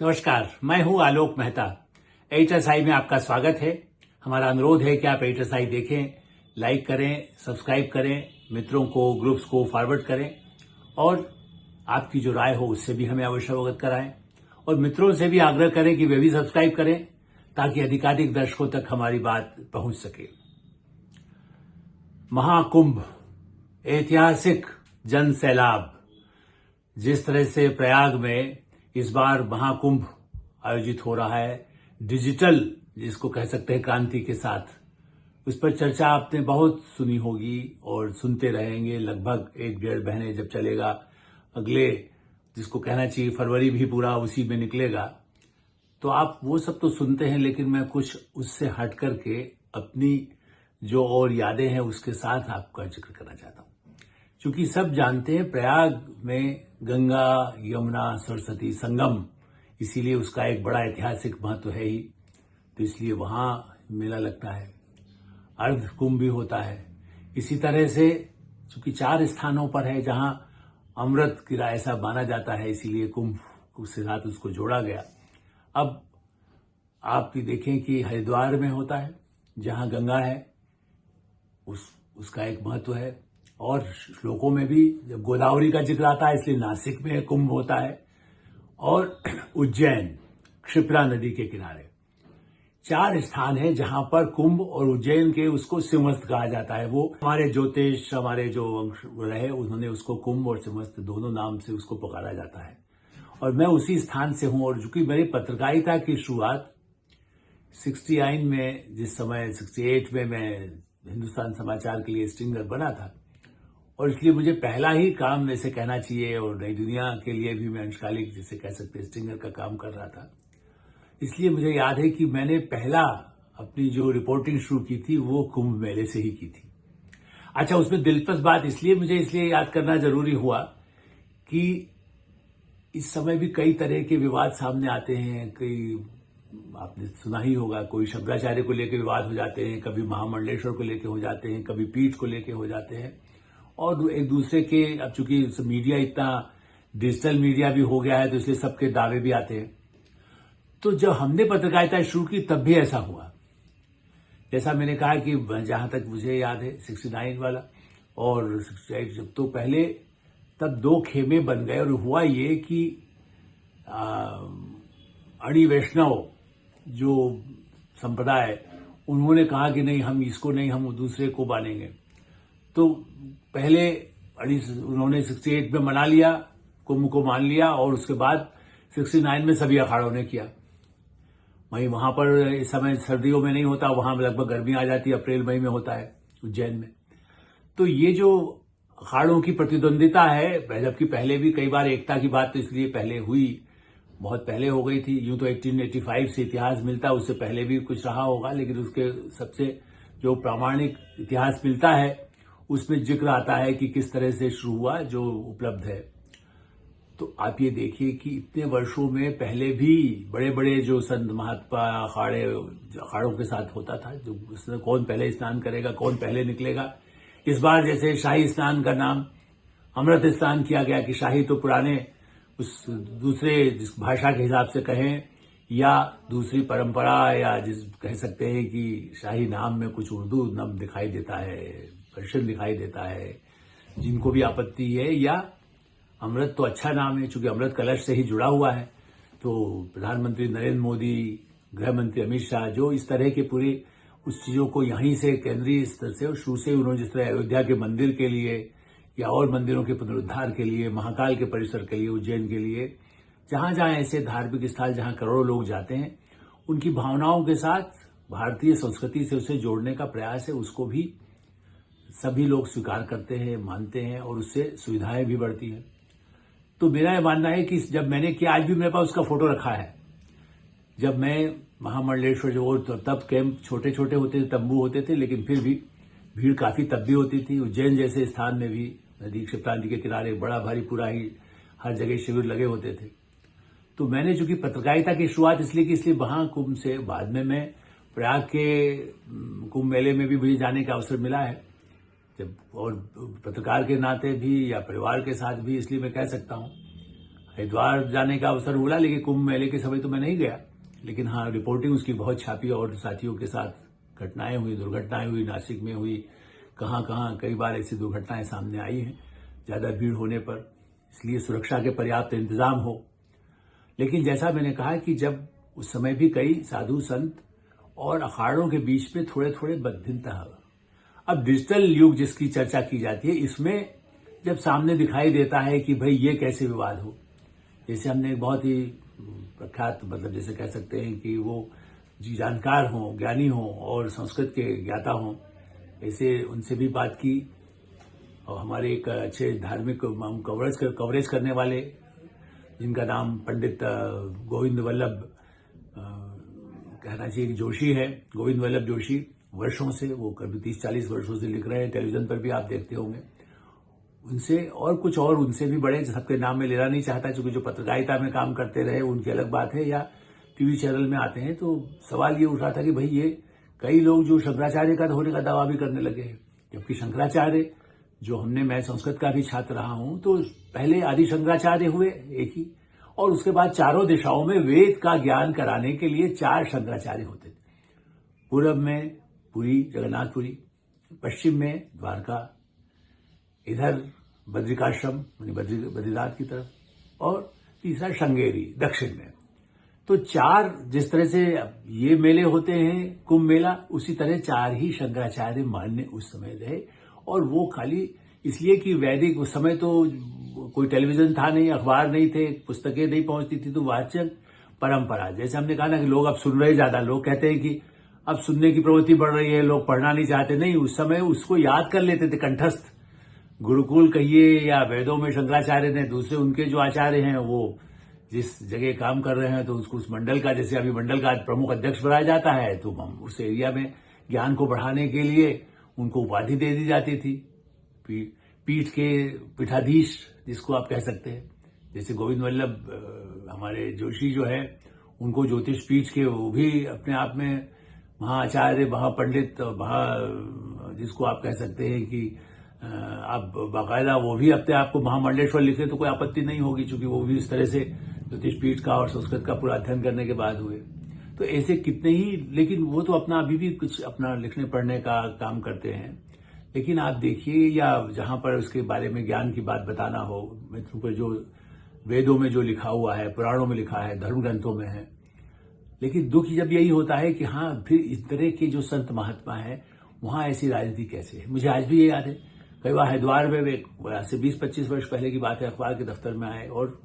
नमस्कार, मैं हूं आलोक मेहता। एचएसआई में आपका स्वागत है। हमारा अनुरोध है कि आप एचएसआई देखें, लाइक करें, सब्सक्राइब करें, मित्रों को, ग्रुप्स को फॉरवर्ड करें और आपकी जो राय हो उससे भी हमें अवश्य अवगत कराएं और मित्रों से भी आग्रह करें कि वे भी सब्सक्राइब करें ताकि अधिकाधिक दर्शकों तक हमारी बात पहुंच सके। महाकुंभ, ऐतिहासिक जन सैलाब। जिस तरह से प्रयाग में इस बार महाकुंभ आयोजित हो रहा है, डिजिटल जिसको कह सकते हैं क्रांति के साथ, उस पर चर्चा आपने बहुत सुनी होगी और सुनते रहेंगे। लगभग 1-1.5 महीने जब चलेगा, अगले जिसको कहना चाहिए फरवरी भी पूरा उसी में निकलेगा, तो आप वो सब तो सुनते हैं, लेकिन मैं कुछ उससे हट करके अपनी जो और यादें हैं उसके साथ आपका जिक्र करना चाहता हूं। क्योंकि सब जानते हैं प्रयाग में गंगा यमुना सरस्वती संगम, इसीलिए उसका एक बड़ा ऐतिहासिक महत्व है ही, तो इसलिए वहां मेला लगता है। अर्ध कुंभ भी होता है। इसी तरह से चूंकि 4 स्थानों पर है जहां अमृत गिरा ऐसा माना जाता है, इसीलिए कुंभ के साथ उसको जोड़ा गया। अब आप भी देखें कि हरिद्वार में होता है जहां गंगा है, उसका एक महत्व है। और श्लोकों में भी जब गोदावरी का जिक्र आता है इसलिए नासिक में कुंभ होता है। और उज्जैन, क्षिप्रा नदी के किनारे 4 स्थान है जहां पर कुंभ, और उज्जैन के उसको सिंहस्थ कहा जाता है। वो हमारे ज्योतिष, हमारे जो वंश रहे, उन्होंने उसको कुंभ और सिंहस्थ दोनों नाम से उसको पुकारा जाता है। और मैं उसी स्थान से हूं। और चूंकि मेरी पत्रकारिता की शुरुआत 69 में, जिस समय 68 में मैं हिंदुस्तान समाचार के लिए स्ट्रिंगर बना था, और इसलिए मुझे पहला ही काम जैसे कहना चाहिए, और नई दुनिया के लिए भी मैं अंशकालिक जिसे कह सकते हैं स्ट्रिंगर का काम कर रहा था। इसलिए मुझे याद है कि मैंने पहला अपनी जो रिपोर्टिंग शुरू की थी वो कुंभ मेले से ही की थी। अच्छा, उसमें दिलचस्प बात इसलिए याद करना जरूरी हुआ कि इस समय भी कई तरह के विवाद सामने आते हैं। कई आपने सुना ही होगा, कोई शंकराचार्य को लेकर विवाद हो जाते हैं, कभी महामंडलेश्वर को लेकर हो जाते हैं, कभी पीठ को लेकर हो जाते हैं, और एक दूसरे के, अब चूंकि मीडिया इतना डिजिटल मीडिया भी हो गया है तो इसलिए सबके दावे भी आते हैं। तो जब हमने पत्रकारिता शुरू की तब भी ऐसा हुआ। जैसा मैंने कहा कि जहां तक मुझे याद है 69 वाला और 68, जब तो पहले तब 2 खेमे बन गए। और हुआ ये कि अणी वैष्णव जो संप्रदाय, उन्होंने कहा कि नहीं, हम इसको नहीं, हम दूसरे को मानेंगे। तो पहले उन्होंने 68 में मना लिया, कुंभ को मान लिया, और उसके बाद 69 में सभी अखाड़ों ने किया। वहीं वहां पर इस समय सर्दियों में नहीं होता, वहां लगभग गर्मी आ जाती है, अप्रैल मई में होता है उज्जैन में। तो ये जो अखाड़ों की प्रतिद्वंदिता है, जबकि पहले भी कई बार एकता की बात तो इसलिए पहले हुई, बहुत पहले हो गई थी। यूं तो 1885 से इतिहास मिलता है, उससे पहले भी कुछ रहा होगा, लेकिन उसके सबसे जो प्रामाणिक इतिहास मिलता है उसमें जिक्र आता है कि किस तरह से शुरू हुआ, जो उपलब्ध है। तो आप ये देखिए कि इतने वर्षों में पहले भी बड़े बड़े जो संत महात्मा अखाड़ों के साथ होता था, जो कौन पहले स्नान करेगा, कौन पहले निकलेगा। इस बार जैसे शाही स्नान का नाम अमृत स्नान किया गया, कि शाही तो पुराने उस दूसरे जिस भाषा के हिसाब से कहें या दूसरी परंपरा, या जिस कह सकते हैं कि शाही नाम में कुछ उर्दू नाम दिखाई देता है, पर्शियन दिखाई देता है, जिनको भी आपत्ति है। या अमृत तो अच्छा नाम है, चूंकि अमृत कलश से ही जुड़ा हुआ है। तो प्रधानमंत्री नरेंद्र मोदी, गृह मंत्री अमित शाह, जो इस तरह के पूरी उस चीजों को यहीं से केंद्रीय स्तर से और शुरू से उन्होंने, जिस तरह अयोध्या के मंदिर के लिए या और मंदिरों के पुनरुद्धार के लिए, महाकाल के परिसर के लिए, उज्जैन के लिए, जहां जहां ऐसे धार्मिक स्थल जहां करोड़ों लोग जाते हैं, उनकी भावनाओं के साथ भारतीय संस्कृति से उसे जोड़ने का प्रयास है। उसको भी सभी लोग स्वीकार करते हैं, मानते हैं, और उससे सुविधाएं भी बढ़ती हैं। तो मेरा यह मानना है कि जब मैंने किया, आज भी मेरे पास उसका फोटो रखा है, जब मैं महामंडलेश्वर, जो तब कैंप छोटे छोटे होते थे, तंबू होते थे, लेकिन फिर भी भीड़ काफी तब भी होती थी। उज्जैन जैसे स्थान में भी नदी, क्षिप्रा नदी के किनारे बड़ा भारी पूरा ही हर जगह शिविर लगे होते थे। तो मैंने चूंकि पत्रकारिता की शुरुआत इसलिए की, इसलिए वहां कुंभ से बाद में मैं प्रयाग के कुंभ मेले में भी मुझे जाने का अवसर मिला है, जब, और पत्रकार के नाते भी या परिवार के साथ भी, इसलिए मैं कह सकता हूं हरिद्वार जाने का अवसर हुआ, लेकिन कुंभ मेले के समय तो मैं नहीं गया। लेकिन हाँ, रिपोर्टिंग उसकी बहुत छापी और साथियों के साथ घटनाएं हुई, दुर्घटनाएं हुई, नासिक में हुई, कहाँ कहाँ कई बार ऐसी दुर्घटनाएं सामने आई हैं ज्यादा भीड़ होने पर, इसलिए सुरक्षा के पर्याप्त इंतजाम हो। लेकिन जैसा मैंने कहा कि जब उस समय भी कई साधु संत और अखाड़ों के बीच में थोड़े थोड़े भिन्नता। अब डिजिटल युग जिसकी चर्चा की जाती है, इसमें जब सामने दिखाई देता है कि भाई ये कैसे विवाद हो, जैसे हमने एक बहुत ही प्रख्यात, मतलब जैसे कह सकते हैं कि वो जी जानकार हों, ज्ञानी हों और संस्कृत के ज्ञाता हों, ऐसे उनसे भी बात की। और हमारे एक अच्छे धार्मिक कवरेज करने वाले, जिनका नाम पंडित गोविंद वल्लभ कहना चाहिए कि जोशी है, गोविंद वल्लभ जोशी, वर्षों से वो करीब 30-40 वर्षों से लिख रहे हैं, टेलीविजन पर भी आप देखते होंगे। उनसे और कुछ और उनसे भी बड़े, सबके नाम में लेना नहीं चाहता, क्योंकि जो पत्रकारिता में काम करते रहे उनकी अलग बात है, या टीवी चैनल में आते हैं। तो सवाल ये उठ रहा था कि भाई ये कई लोग जो शंकराचार्य का होने का दावा भी करने लगे हैं, जबकि शंकराचार्य जो मैं संस्कृत का भी छात्र रहा हूं, तो पहले आदि शंकराचार्य हुए एक ही, और उसके बाद चारों दिशाओं में वेद का ज्ञान कराने के लिए 4 शंकराचार्य होते थे। पूर्व में पुरी, जगन्नाथपुरी, पश्चिम में द्वारका, इधर बद्रिकाश्रम बद्रीनाथ की तरफ, और तीसरा श्रृंगेरी दक्षिण में। तो 4 जिस तरह से ये मेले होते हैं, कुंभ मेला, उसी तरह 4 ही शंकराचार्य मान्य उस समय रहे। और वो खाली इसलिए कि वैदिक, उस समय तो कोई टेलीविजन था नहीं, अखबार नहीं थे, पुस्तकें नहीं पहुंचती थी, तो वाचन परंपरा, जैसे हमने कहा ना कि लोग अब सुन रहे ज्यादा, लोग कहते हैं कि अब सुनने की प्रवृत्ति बढ़ रही है, लोग पढ़ना नहीं चाहते। नहीं, उस समय उसको याद कर लेते थे कंठस्थ। गुरुकुल कहिए या वेदों में शंकराचार्य ने, दूसरे उनके जो आचार्य हैं वो जिस जगह काम कर रहे हैं तो उसको उस मंडल का, जैसे अभी मंडल का प्रमुख अध्यक्ष बनाया जाता है, तो हम उस एरिया में ज्ञान को बढ़ाने के लिए उनको उपाधि दे दी जाती थी, पीठ के पीठाधीश जिसको आप कह सकते हैं। जैसे गोविंद वल्लभ हमारे जोशी जो है, उनको ज्योतिष पीठ के, वो भी अपने आप में महाआचार्य, महापंडित, जिसको आप कह सकते हैं कि आप बाकायदा वो भी अपने आप को महामंडलेश्वर लिखे तो कोई आपत्ति नहीं होगी, क्योंकि वो भी इस तरह से ज्योतिष पीठ का और संस्कृत का पूरा अध्ययन करने के बाद हुए। तो ऐसे कितने ही, लेकिन वो तो अपना अभी भी कुछ अपना लिखने पढ़ने का काम करते हैं। लेकिन आप देखिए, या जहां पर उसके बारे में ज्ञान की बात बताना हो, मित्रों को जो वेदों में जो लिखा हुआ है, पुराणों में लिखा है, धर्म ग्रंथों में है। लेकिन दुख जब यही होता है कि हाँ, फिर इस तरह के जो संत महात्मा है, वहां ऐसी राजनीति कैसे है। मुझे आज भी ये याद है, कई बार हरिद्वार में से 20-25 वर्ष पहले की बात है, अखबार के दफ्तर में आए और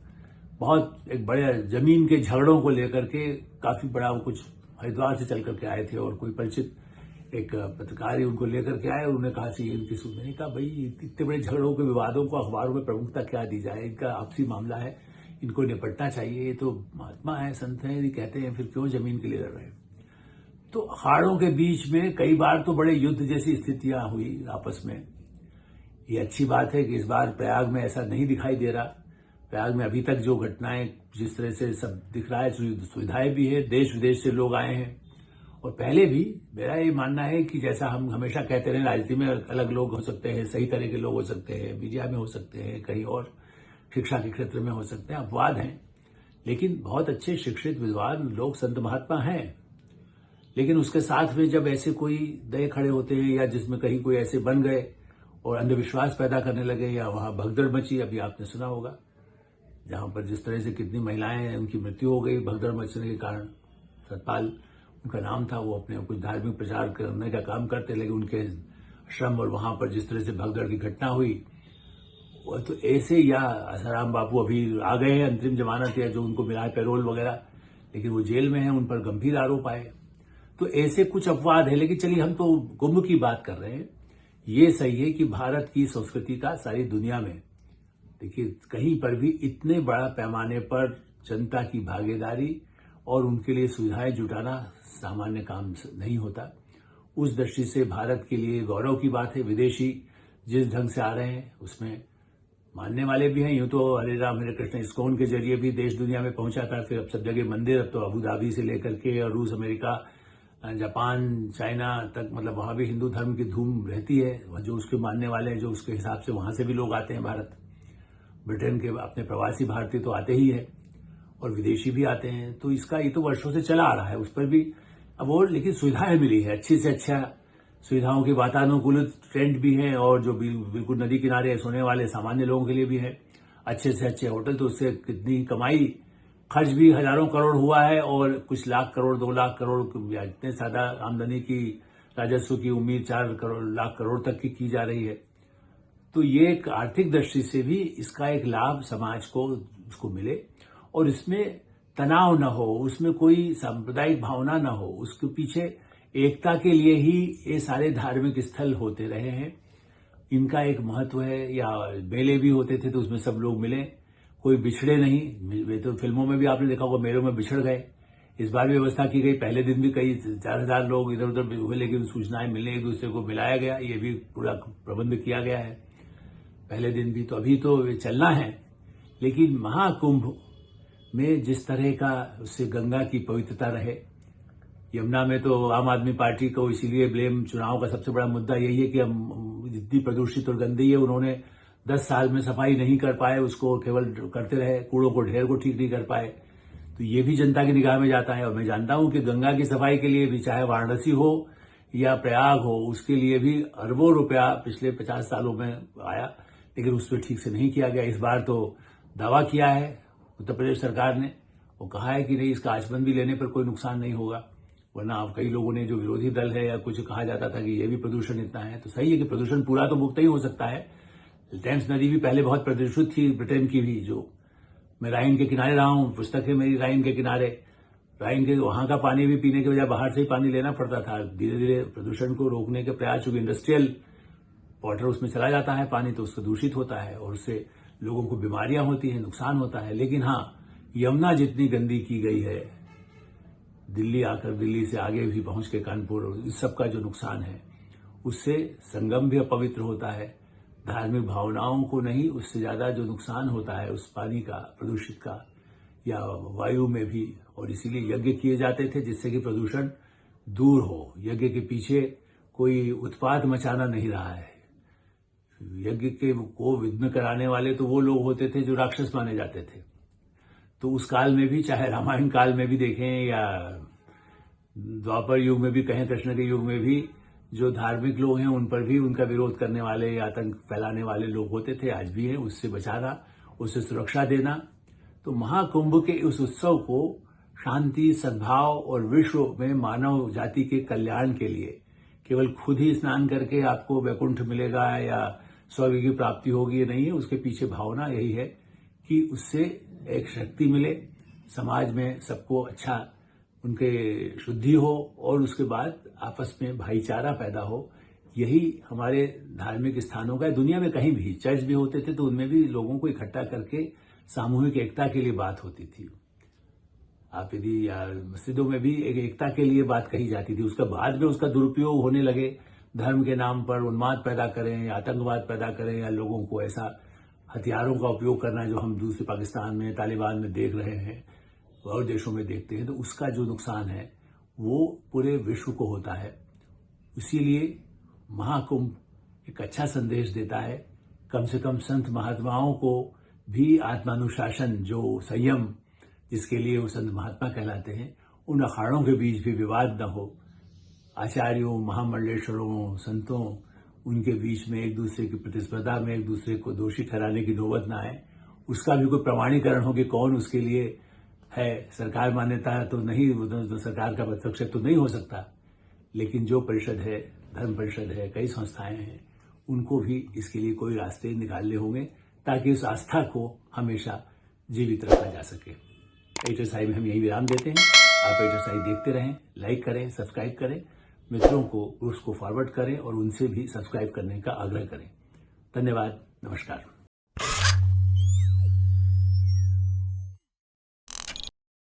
बहुत एक बड़े जमीन के झगड़ों को लेकर के काफी बड़ा वो कुछ हरिद्वार से चल करके आए थे, और कोई परिचित एक पत्रकार ही उनको लेकर के आए। उन्होंने कहा चाहिए इनकी सुन, मैंने कहा भाई इतने बड़े झगड़ों के विवादों को अखबारों में प्रमुखता क्या दी जाए, इनका आपसी मामला है, इनको निपटना चाहिए, ये तो महात्मा है, संत है, ये कहते हैं, फिर क्यों जमीन के लिए लड़ रहे हैं। तो अखाड़ों के बीच में कई बार तो बड़े युद्ध जैसी स्थितियां हुई आपस में। ये अच्छी बात है कि इस बार प्रयाग में ऐसा नहीं दिखाई दे रहा। प्रयाग में अभी तक जो घटनाएं जिस तरह से सब दिख रहा है, सुविधाएं भी है, देश विदेश से लोग आए हैं। और पहले भी मेरा ये मानना है कि जैसा हम हमेशा कहते रहे, राजनीति में अलग लोग हो सकते हैं, सही तरह के लोग हो सकते हैं, मीडिया में हो सकते हैं, कहीं और शिक्षा के क्षेत्र में हो सकते हैं, अपवाद हैं। लेकिन बहुत अच्छे शिक्षित विद्वान लोग, संत महात्मा हैं। लेकिन उसके साथ में जब ऐसे कोई दये खड़े होते हैं, या जिसमें कहीं कोई ऐसे बन गए और अंधविश्वास पैदा करने लगे, या वहां भगदड़ मची, अभी आपने सुना होगा, जहां पर जिस तरह से कितनी महिलाएं, उनकी मृत्यु हो गई भगदड़ मचने के कारण। सतपाल उनका नाम था, वो अपने कुछ धार्मिक प्रचार करने का काम करते, लेकिन उनके श्रम और वहां पर जिस तरह से भगदड़ की घटना हुई, तो ऐसे, या आसाराम बापू अभी आ गए हैं, अंतरिम जमानत है जो उनको मिला है, पैरोल वगैरह, लेकिन वो जेल में है, उन पर गंभीर आरोप आए। तो ऐसे कुछ अपवाद है। लेकिन चलिए, हम तो कुंभ की बात कर रहे हैं। ये सही है कि भारत की संस्कृति का सारी दुनिया में, देखिए, कहीं पर भी इतने बड़ा पैमाने पर जनता की भागीदारी और उनके लिए सुविधाएं जुटाना सामान्य काम नहीं होता। उस दृष्टि से भारत के लिए गौरव की बात है। विदेशी जिस ढंग से आ रहे हैं उसमें मानने वाले भी हैं। यूं तो हरे राम हरे कृष्ण इस्कॉन के जरिए भी देश दुनिया में पहुंचा था, फिर अब सब जगह मंदिर, अब तो अबू धाबी से लेकर के और रूस, अमेरिका, जापान, चाइना तक, मतलब वहां भी हिंदू धर्म की धूम रहती है। जो उसके मानने वाले हैं, जो उसके हिसाब से, वहां से भी लोग आते हैं भारत। ब्रिटेन के अपने प्रवासी भारतीय तो आते ही है और विदेशी भी आते हैं। तो इसका ये तो वर्षों से चला आ रहा है, उस पर भी अब और लेकिन सुविधाएं मिली है, अच्छी से अच्छा सुविधाओं की वातानुकूलित टेंट भी है और जो बिल्कुल नदी किनारे सोने वाले सामान्य लोगों के लिए भी है, अच्छे से अच्छे होटल। तो उससे कितनी कमाई, खर्च भी हजारों करोड़ हुआ है और कुछ लाख करोड़ 2 लाख करोड़ या इतने ज्यादा आमदनी की राजस्व की उम्मीद 4 लाख करोड़ तक की जा रही है। तो ये एक आर्थिक दृष्टि से भी इसका एक लाभ समाज को उसको मिले और इसमें तनाव न हो, उसमें कोई सांप्रदायिक भावना न हो, उसके पीछे एकता के लिए ही ये सारे धार्मिक स्थल होते रहे हैं। इनका एक महत्व है। या मेले भी होते थे तो उसमें सब लोग मिले, कोई बिछड़े नहीं। वे तो फिल्मों में भी आपने देखा होगा मेलों में बिछड़ गए। इस बार भी व्यवस्था की गई, पहले दिन भी कई 4,000 लोग इधर उधर हुए, लेकिन सूचनाएं मिलने एक दूसरे को मिलाया गया, ये भी पूरा प्रबंध किया गया है पहले दिन भी। तो अभी तो चलना है, लेकिन महाकुंभ में जिस तरह का उससे गंगा की पवित्रता रहे। यमुना में तो आम आदमी पार्टी को इसीलिए ब्लेम, चुनाव का सबसे बड़ा मुद्दा यही है कि हम जितनी प्रदूषित और गंदी है, उन्होंने 10 साल में सफाई नहीं कर पाए, उसको केवल करते रहे, कूड़ों को ढेर को ठीक नहीं कर पाए। तो ये भी जनता की निगाह में जाता है। और मैं जानता हूं कि गंगा की सफाई के लिए भी, चाहे वाराणसी हो या प्रयाग हो, उसके लिए भी अरबों रुपया पिछले 50 सालों में आया, लेकिन उस पर ठीक से नहीं किया गया। इस बार तो दावा किया है उत्तर प्रदेश सरकार ने, वो कहा है कि नहीं, इसका आचमन भी लेने पर कोई नुकसान नहीं होगा। वरना अब कई लोगों ने, जो विरोधी दल है या कुछ कहा जाता था कि ये भी प्रदूषण इतना है, तो सही है कि प्रदूषण पूरा तो मुक्त ही हो सकता है। टेम्स नदी भी पहले बहुत प्रदूषित थी, ब्रिटेन की भी। जो मैं राइन के किनारे रहा हूं, पुस्तक है मेरी राइन के किनारे, राइन के वहां का पानी भी पीने के बजाय बाहर से ही पानी लेना पड़ता था। धीरे धीरे प्रदूषण को रोकने के प्रयास, चूंकि इंडस्ट्रियल वाटर उसमें चला जाता है पानी, तो उससे दूषित होता है और उससे लोगों को बीमारियां होती हैं, नुकसान होता है। लेकिन हाँ, यमुना जितनी गंदी की गई है, दिल्ली आकर, दिल्ली से आगे भी पहुंच के कानपुर, इस सब का जो नुकसान है, उससे संगम भी अपवित्र होता है। धार्मिक भावनाओं को नहीं, उससे ज्यादा जो नुकसान होता है उस पानी का, प्रदूषित का, या वायु में भी। और इसीलिए यज्ञ किए जाते थे जिससे कि प्रदूषण दूर हो। यज्ञ के पीछे कोई उत्पात मचाना नहीं रहा है। यज्ञ के को विघ्न कराने वाले तो वो लोग होते थे जो राक्षस माने जाते थे। तो उस काल में भी, चाहे रामायण काल में भी देखें या द्वापर युग में भी कहें, कृष्ण के युग में भी, जो धार्मिक लोग हैं उन पर भी उनका विरोध करने वाले या आतंक फैलाने वाले लोग होते थे, आज भी हैं। उससे बचाना, उससे सुरक्षा देना। तो महाकुंभ के उस उत्सव को शांति, सद्भाव और विश्व में मानव जाति के कल्याण के लिए, केवल खुद ही स्नान करके आपको वैकुंठ मिलेगा या स्वर्ग की प्राप्ति होगी, ये नहीं है। उसके पीछे भावना यही है कि उससे एक शक्ति मिले, समाज में सबको अच्छा, उनके शुद्धि हो और उसके बाद आपस में भाईचारा पैदा हो। यही हमारे धार्मिक स्थानों का, दुनिया में कहीं भी चर्च भी होते थे तो उनमें भी लोगों को इकट्ठा करके सामूहिक एकता के लिए बात होती थी। आप यदि या मस्जिदों में भी एक एकता के लिए बात कही जाती थी। उसका बाद में उसका दुरुपयोग होने लगे, धर्म के नाम पर उन्माद पैदा करें या आतंकवाद पैदा करें या लोगों को ऐसा हथियारों का उपयोग करना जो हम दूसरे पाकिस्तान में, तालिबान में देख रहे हैं और देशों में देखते हैं। तो उसका जो नुकसान है वो पूरे विश्व को होता है। इसीलिए महाकुंभ एक अच्छा संदेश देता है। कम से कम संत महात्माओं को भी आत्मानुशासन, जो संयम जिसके लिए वो संत महात्मा कहलाते हैं, उन अखाड़ों के बीच भी विवाद न हो। आचार्यों, महामंडलेश्वरों, संतों, उनके बीच में एक दूसरे की प्रतिस्पर्धा में एक दूसरे को दोषी ठहराने की नौबत न आए। उसका भी कोई प्रमाणीकरण हो कि कौन उसके लिए है। सरकार मान्यता तो नहीं, तो सरकार का हस्तक्षेप तो नहीं हो सकता, लेकिन जो परिषद है, धर्म परिषद है, कई संस्थाएं हैं, उनको भी इसके लिए कोई रास्ते निकालने होंगे ताकि उस आस्था को हमेशा जीवित रखा जा सके। एचएसआई में हम यही विराम देते हैं। आप एचएसआई देखते रहें, लाइक करें, सब्सक्राइब करें, मित्रों को उसको फॉरवर्ड करें और उनसे भी सब्सक्राइब करने का आग्रह करें। धन्यवाद, नमस्कार।